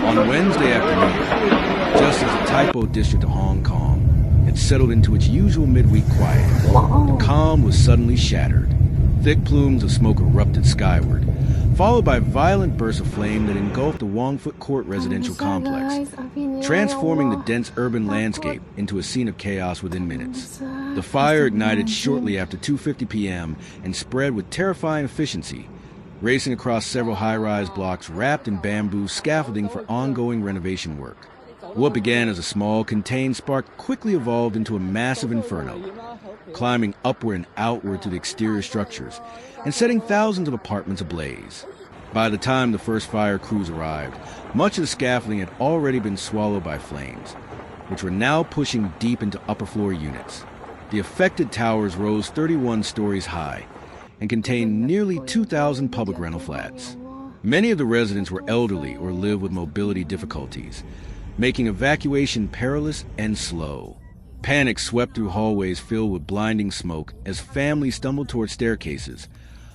On Wednesday afternoon, just as the Taipo district of Hong Kong had settled into its usual midweek quiet, the calm was suddenly shattered. Thick plumes of smoke erupted skyward, followed by violent bursts of flame that engulfed the Wangfoot Court residential complex, transforming the dense urban landscape into a scene of chaos within minutes. The fire ignited shortly after 2:50 p.m. and spread with terrifying efficiency, racing across several high-rise blocks wrapped in bamboo scaffolding for ongoing renovation work. What began as a small, contained spark quickly evolved into a massive inferno, climbing upward and outward to the exterior structures and setting thousands of apartments ablaze. By the time the first fire crews arrived, much of the scaffolding had already been swallowed by flames, which were now pushing deep into upper-floor units. The affected towers rose 31 stories high and contained nearly 2,000 public rental flats. Many of the residents were elderly or lived with mobility difficulties, making evacuation perilous and slow. Panic swept through hallways filled with blinding smoke as families stumbled toward staircases,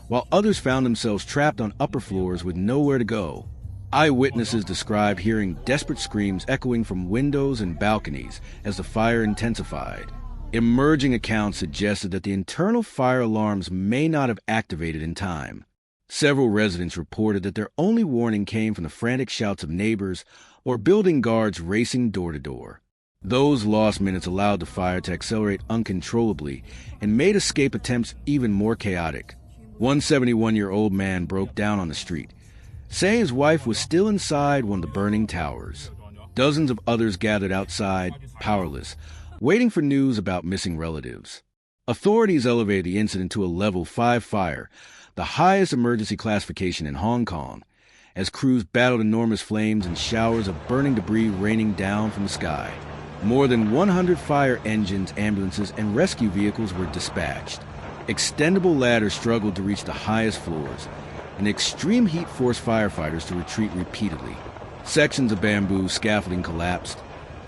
while others found themselves trapped on upper floors with nowhere to go. Eyewitnesses described hearing desperate screams echoing from windows and balconies as the fire intensified. Emerging accounts suggested that the internal fire alarms may not have activated in time. Several residents reported that their only warning came from the frantic shouts of neighbors or building guards racing door to door. Those lost minutes allowed the fire to accelerate uncontrollably and made escape attempts even more chaotic. One 71-year-old man broke down on the street, saying his wife was still inside one of the burning towers. Dozens of others gathered outside, powerless, waiting for news about missing relatives. Authorities elevated the incident to a level 5 fire, the highest emergency classification in Hong Kong, as crews battled enormous flames and showers of burning debris raining down from the sky. More than 100 fire engines, ambulances, and rescue vehicles were dispatched. Extendable ladders struggled to reach the highest floors, and extreme heat forced firefighters to retreat repeatedly. Sections of bamboo scaffolding collapsed,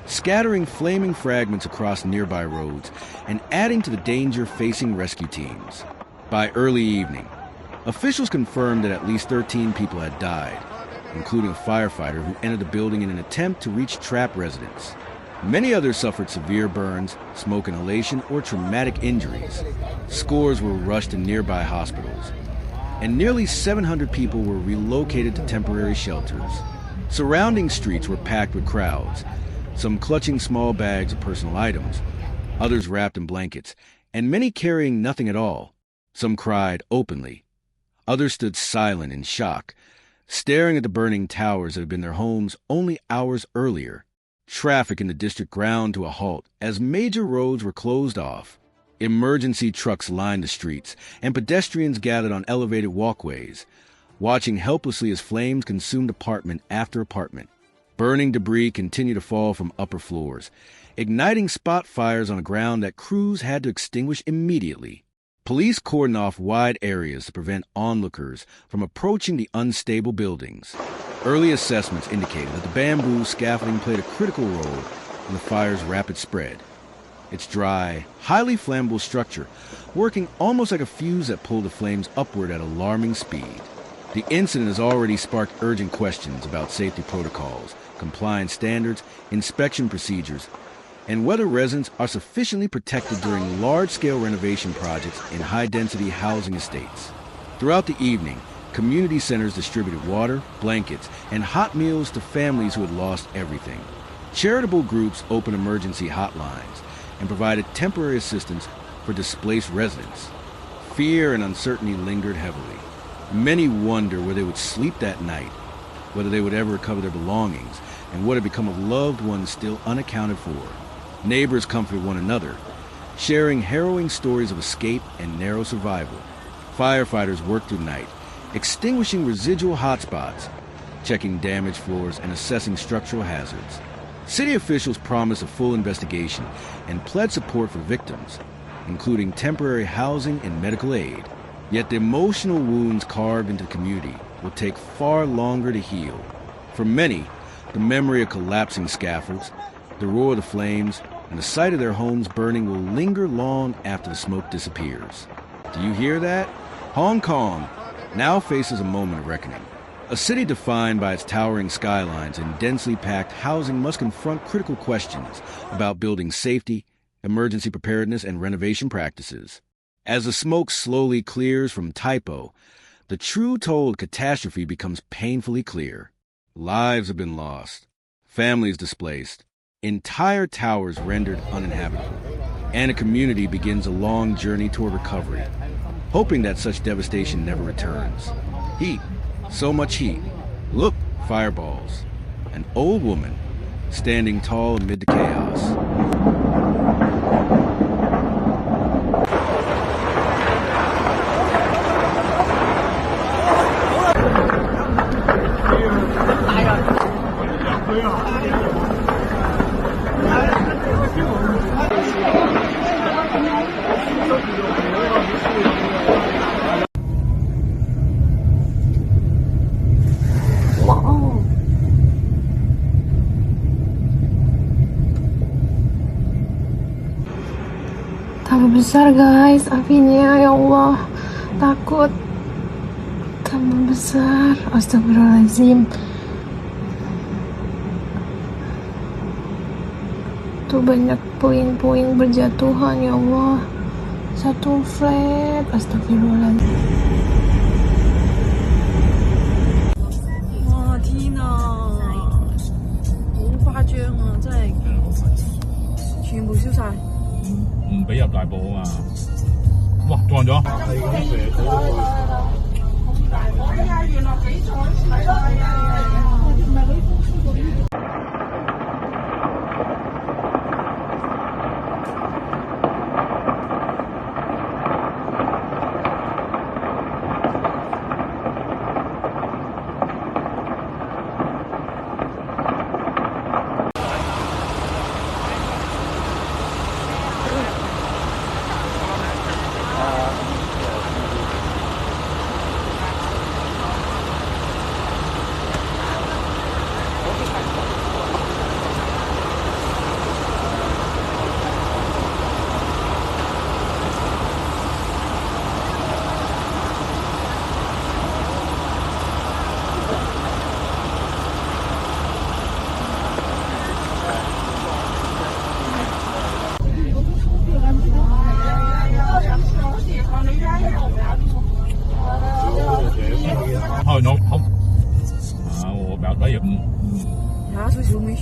scattering flaming fragments across nearby roads and adding to the danger facing rescue teams. By early evening, officials confirmed that at least 13 people had died, including a firefighter who entered the building in an attempt to reach trapped residents. Many others suffered severe burns, smoke inhalation, or traumatic injuries. Scores were rushed to nearby hospitals, and nearly 700 people were relocated to temporary shelters. Surrounding streets were packed with crowds, some clutching small bags of personal items, others wrapped in blankets, and many carrying nothing at all. Some cried openly. Others stood silent in shock, staring at the burning towers that had been their homes only hours earlier. Traffic in the district ground to a halt as major roads were closed off. Emergency trucks lined the streets, and pedestrians gathered on elevated walkways, watching helplessly as flames consumed apartment after apartment. Burning debris continued to fall from upper floors, igniting spot fires on a ground that crews had to extinguish immediately. Police cordoned off wide areas to prevent onlookers from approaching the unstable buildings. Early assessments indicated that the bamboo scaffolding played a critical role in the fire's rapid spread. Its dry, highly flammable structure working almost like a fuse that pulled the flames upward at alarming speed. The incident has already sparked urgent questions about safety protocols, compliance standards, inspection procedures, and whether residents are sufficiently protected during large-scale renovation projects in high-density housing estates. Throughout the evening, community centers distributed water, blankets, and hot meals to families who had lost everything. Charitable groups opened emergency hotlines, and provided temporary assistance for displaced residents. Fear and uncertainty lingered heavily. Many wonder where they would sleep that night, whether they would ever recover their belongings, and what had become of loved ones still unaccounted for. Neighbors comforted one another, sharing harrowing stories of escape and narrow survival. Firefighters worked through the night, extinguishing residual hotspots, checking damaged floors, and assessing structural hazards. City officials promised a full investigation and pledged support for victims, including temporary housing and medical aid. Yet the emotional wounds carved into the community will take far longer to heal. For many, the memory of collapsing scaffolds, the roar of the flames, and the sight of their homes burning will linger long after the smoke disappears. Do you hear that? Hong Kong now faces a moment of reckoning. A city defined by its towering skylines and densely packed housing must confront critical questions about building safety, emergency preparedness, and renovation practices. As the smoke slowly clears from Taipo, the true toll of catastrophe becomes painfully clear. Lives have been lost, families displaced, entire towers rendered uninhabitable, and a community begins a long journey toward recovery, hoping that such devastation never returns. Heat, so much heat. Look, fireballs. An old woman standing tall amid the chaos. Tambah besar guys apinya, ya Allah, takut. Tambah besar, astagfirullahaladzim. Tuh banyak puing-puing berjatuhan, ya Allah. Satu flat, astagfirullahaladzim. Wah, 天啊，好誇張啊，真係全部燒晒。唔俾入大埔啊嘛！哇，撞咗！係咁射咗落去。哎呀，原來幾彩係咯，係啊，唔係女夫婦嗰啲。noch hopp. Oh, about daar je. Ja, sowieso niet.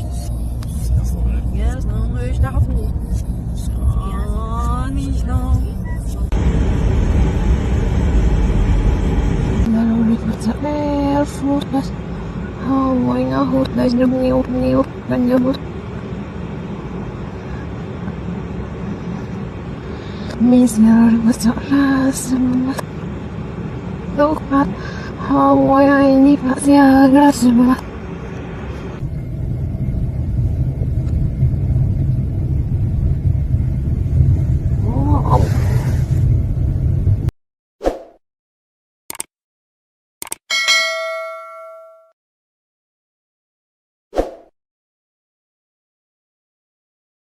Ja, dan is het af. Ah, niet nou. Baru dipercaya flutas. Hawai ngahut, guys, niup kan jabut. Misgar besar semua. Tuh, Hawai ini pasti agak sebelah.